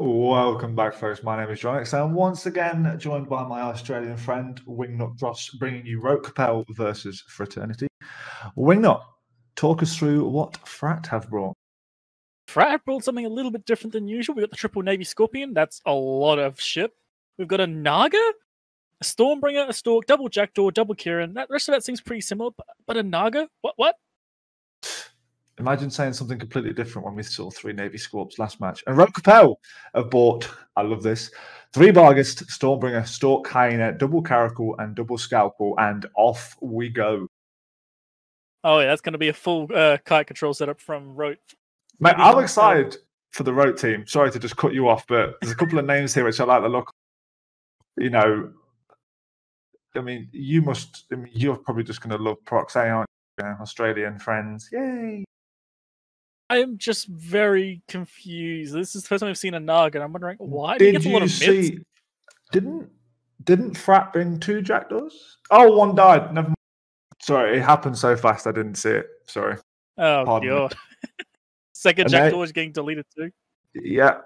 Welcome back, folks. My name is John X, and once again joined by my Australian friend Wingnut Dross, bringing you Rote Kapelle versus Fraternity. Wingnut, talk us through what Frat have brought. Frat have brought something a little bit different than usual. We've got the Triple Navy Scorpion. That's a lot of ship. We've got a Naga, a Stormbringer, a Stork, double Jackdaw, double Kieran. The rest of that seems pretty similar, but a Naga? What? Imagine saying something completely different when we saw 3 Navy Scorps last match. And Rote Kapelle have bought, I love this, 3 Bhaalgorn, Stormbringer, Stork, Hyena, double Caracal, and double Scalpel, and off we go. Oh yeah, that's going to be a full kite control setup from Rote. Mate, I'm excited for the Rote team. Sorry to just cut you off, but there's a couple of names here which I like the look. You know, I mean, you're probably just going to love Prox, aren't you? Australian friends. Yay! I am just very confused. This is the first time I've seen a Naga, and I'm wondering why. Did you see? Didn't Frat bring 2 Jackdaws? Oh, one died. Never mind. Sorry, it happened so fast I didn't see it. Sorry. Oh, God. Second Jackdaw is getting deleted too. Yeah.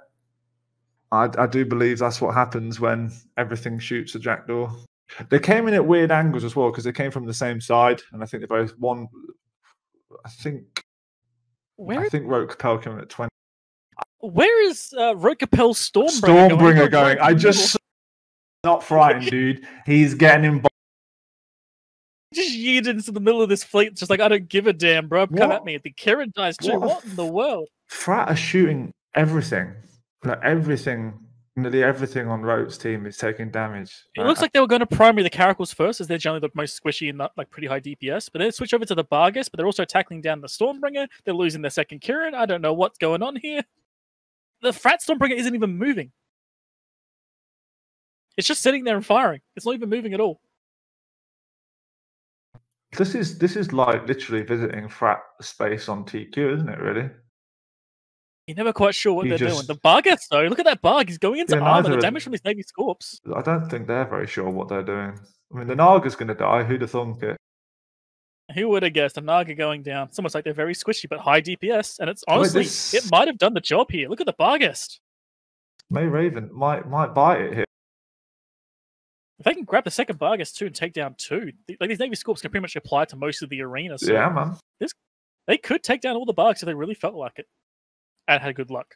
I do believe that's what happens when everything shoots a Jackdaw. They came in at weird angles as well because they came from the same side, and I think they both won. I think Rote Kapelle came in at 20. Where is Rote Kapelle's Stormbringer going? I just not frightened, dude. He's getting involved. Just yeeted into the middle of this fleet, just like, I don't give a damn, bro. Come at me. The Kieran dies too. What in the world? Frat are shooting everything. Like everything, nearly everything on Rote's team is taking damage. It looks like they were going to primary the Caracals first, as they're generally the most squishy and like pretty high DPS. But then switch over to the Bhaalgorn, but they're also tackling down the Stormbringer. They're losing their second Kieran. I don't know what's going on here. The Frat Stormbringer isn't even moving. It's just sitting there and firing. It's not even moving at all. This is like literally visiting Frat space on TQ, isn't it? Really? You're never quite sure what they're doing. The Bhaalgorn, though, look at that Bhaalgorn. He's going into armor. The damage from his Navy Scorps. I don't think they're very sure what they're doing. I mean, the Naga's going to die. Who'd have thunk it? Who would have guessed? A Naga going down. It's almost like they're very squishy, but high DPS. And it's honestly, it might have done the job here. Look at the Bhaalgorn. May Raven might buy it here. If they can grab the second Bhaalgorn too and take down 2, like these Navy Scorps can pretty much apply to most of the arena. So yeah, man. They could take down all the Bhaalgorn if they really felt like it. And had good luck.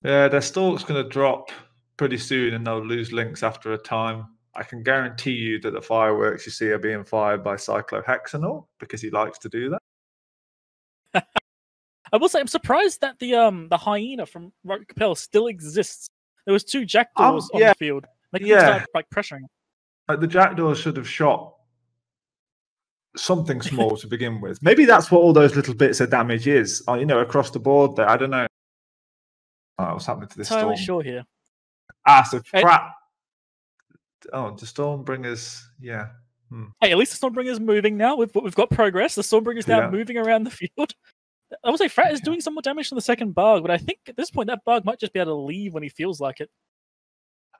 Yeah, their Stork's going to drop pretty soon and they'll lose links after a time. I can guarantee you that the fireworks you see are being fired by Cyclohexanol because he likes to do that. I will say I'm surprised that the hyena from Rote Kapelle still exists. There was 2 Jackdaws on the field. They could start like pressuring. Like the Jackdaws should have shot something small to begin with. Maybe that's what all those little bits of damage is. You know, across the board there. I don't know. Oh, what's happening to this storm? Sure here. So Frat. Oh, the Stormbringers. Yeah. Hey, at least the Stormbringer's moving now. We've got progress. The Stormbringer's now moving around the field. I would say Frat is doing some more damage on the second Bhaalgorn, but I think at this point that Bhaalgorn might just be able to leave when he feels like it.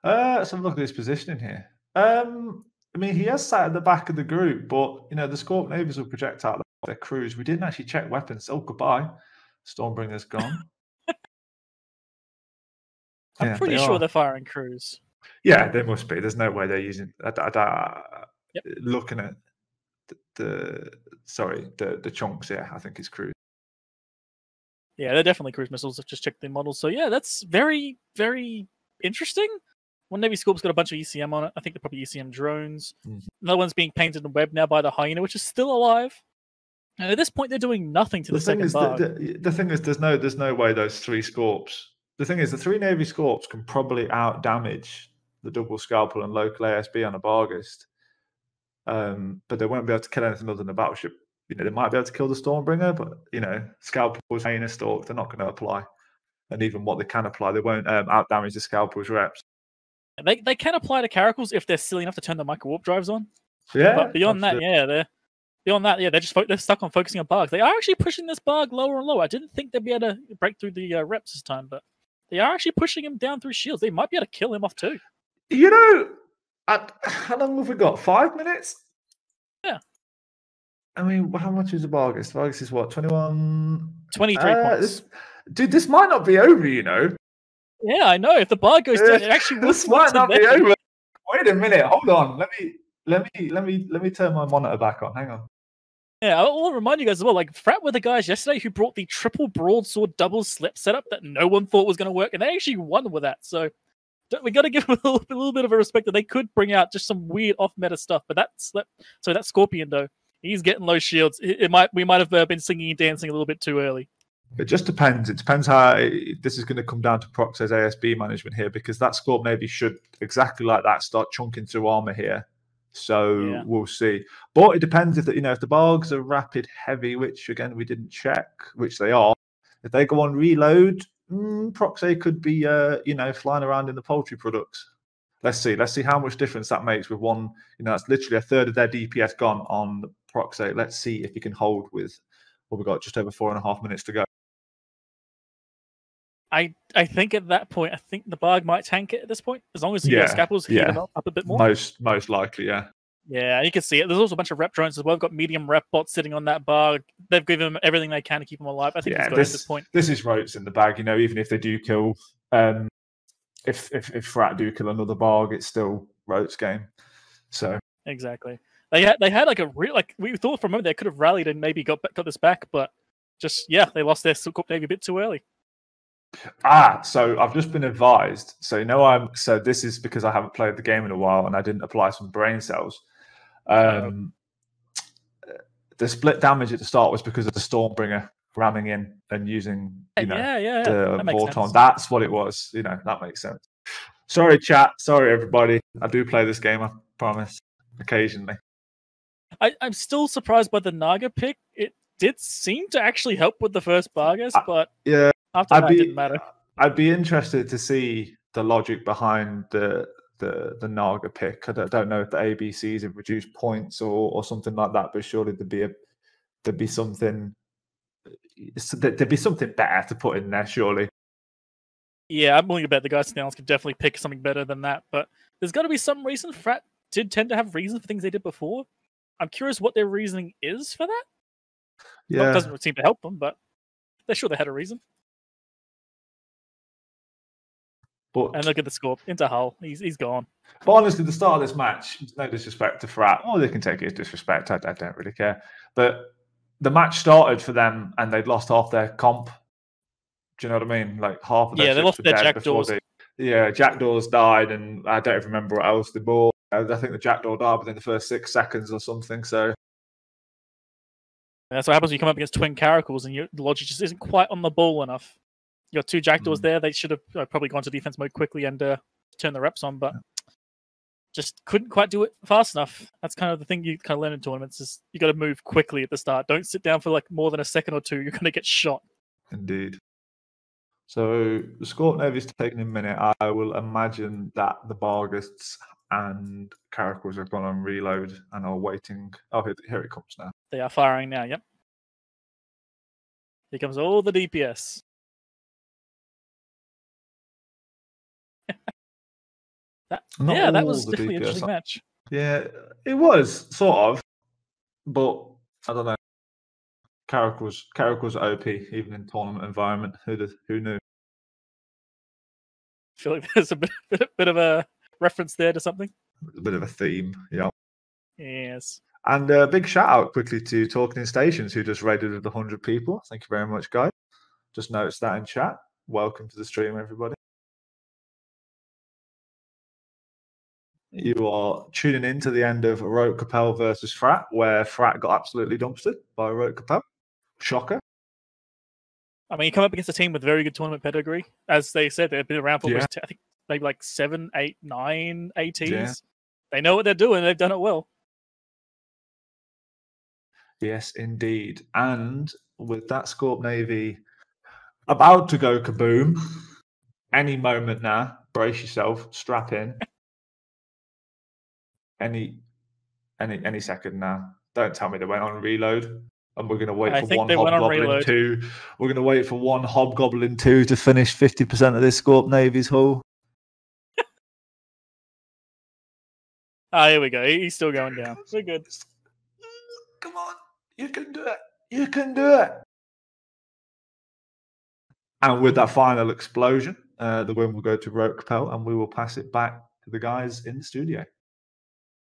Let's have a look at his positioning here. I mean, he has sat at the back of the group, but, you know, the Scorp Navies will project out their crews. We didn't actually check weapons. Oh, goodbye. Stormbringer's gone. I'm pretty sure they're firing crews. Yeah, they must be. There's no way they're using... Looking at the chunks, I think it's crews. Yeah, they're definitely cruise missiles. I've just checked the models. So, yeah, that's very, very interesting. One Navy Scorp's got a bunch of ECM on it. I think they're probably ECM drones. Another one's being painted and webbed now by the Hyena, which is still alive. And at this point, they're doing nothing to the second Bhaalgorn. The thing is, there's no way those 3 Scorps... The thing is, the 3 Navy Scorps can probably out-damage the double Scalpel and local ASB on a Bhaalgorn. But they won't be able to kill anything other than a battleship. You know, they might be able to kill the Stormbringer, but, you know, Scalpels, Hyena, Stork, they're not going to apply. And even what they can apply, they won't out-damage the Scalpels reps. They can apply to Caracals if they're silly enough to turn the micro-warp drives on. Yeah. But beyond that, they're stuck on focusing on Bhaalgorn. They are actually pushing this Bhaalgorn lower and lower. I didn't think they'd be able to break through the reps this time, but they are actually pushing him down through shields. They might be able to kill him off too. You know, how long have we got? 5 minutes? Yeah. I mean, how much is the Bhaalgorn? Bhaalgorn is what, 21? 23 points. This might not be over, you know. Yeah, I know. If the bar goes down, it actually will. This might not be over. Wait a minute. Hold on. Let me turn my monitor back on. Hang on. Yeah, I'll remind you guys as well. Like Frat were the guys yesterday who brought the triple broadsword double slip setup that no one thought was going to work, and they actually won with that. So we got to give them a little bit of a respect that they could bring out just some weird off-meta stuff. But that Scorpion though, he's getting low shields. We might have been singing and dancing a little bit too early. It just depends. It depends how this is going to come down to Proxy's ASB management here, because that Scorp Navy should, exactly like that, start chunking through armor here. So we'll see. But it depends if the Bargs are rapid heavy, which again we didn't check, which they are. If they go on reload, Proxy could be flying around in the poultry products. Let's see how much difference that makes with one. That's literally a third of their DPS gone on Proxy. Let's see if he can hold with. Well, we've got just over 4.5 minutes to go. I think at that point, I think the Barg might tank it at this point, as long as the scalpels heat them up a bit more. Most likely, yeah. Yeah, you can see it. There's also a bunch of rep drones as well. We've got medium rep bots sitting on that Barg. They've given them everything they can to keep them alive. I think he's got at this point. This is Rotes in the bag. Even if they do kill, if Frat do kill another Barg, it's still Rotes game. So exactly. They had like a real we thought for a moment they could have rallied and maybe got this back, but they lost their Scorp Navy a bit too early. So I've just been advised. So so this is because I haven't played the game in a while and I didn't apply some brain cells. The split damage at the start was because of the Stormbringer ramming in and using the Vorton. That's what it was. That makes sense. Sorry, chat. Sorry, everybody. I do play this game, I promise, occasionally. I'm still surprised by the Naga pick. It did seem to actually help with the first Bargas, but after that, it didn't matter. I'd be interested to see the logic behind the Naga pick. I don't know if the ABCs have reduced points or something like that, but surely there'd be something better to put in there, surely. Yeah, I'm willing to bet the guys could definitely pick something better than that, but there's got to be some reason. Frat did tend to have reasons for things they did before. I'm curious what their reasoning is for that. Yeah, well, it doesn't seem to help them, but they're sure they had a reason. And look at the score into Hull. He's gone. But honestly, the start of this match, no disrespect to Frat. Oh, they can take it as disrespect. I don't really care. But the match started for them, and they'd lost half their comp. Do you know what I mean? Like half of their they lost their jackdaws. Jackdaws died, and I don't even remember what else they bought. I think the jackdaw died within the first 6 seconds or something. So that's what happens when you come up against twin caracals, and your logic just isn't quite on the ball enough. You got 2 jackdaws there. They should have probably gone to defense mode quickly and turn the reps on, but just couldn't quite do it fast enough. That's kind of the thing you kind of learn in tournaments is you got to move quickly at the start. Don't sit down for like more than a second or two. You're going to get shot. Indeed. So the Scorp Navy's taking a minute. I will imagine that the Bargists and Caracals have gone on reload and are waiting. Oh, here it comes now. They are firing now. Yep. Here comes all the DPS. That was definitely an interesting match. Yeah, it was sort of, but I don't know. Caracals are OP even in tournament environment. Who knew? I feel like there's a bit of a reference there to something. A bit of a theme, yeah. Yes. And a big shout out quickly to Talking in Stations, who just raided with 100 people. Thank you very much, guys. Just noticed that in chat. Welcome to the stream, everybody. You are tuning in to the end of Rote Kapelle versus Frat, where Frat got absolutely dumpstered by Rote Kapelle. Shocker. I mean, you come up against a team with very good tournament pedigree. As they said, they've been around for I think maybe like 7, 8, 9 ATs. Yeah. They know what they're doing. They've done it well. Yes, indeed. And with that Scorp Navy about to go kaboom, any moment now, brace yourself, strap in. Any second now. Don't tell me they went on reload. And we're going to wait for one Hobgoblin 2. We're going to wait for one Hobgoblin 2 to finish 50% of this Scorp Navy's hull. Here we go. He's still going down. We're good. Come on. You can do it. You can do it. And with that final explosion, The win will go to Rote Kapelle, and we will pass it back to the guys in the studio.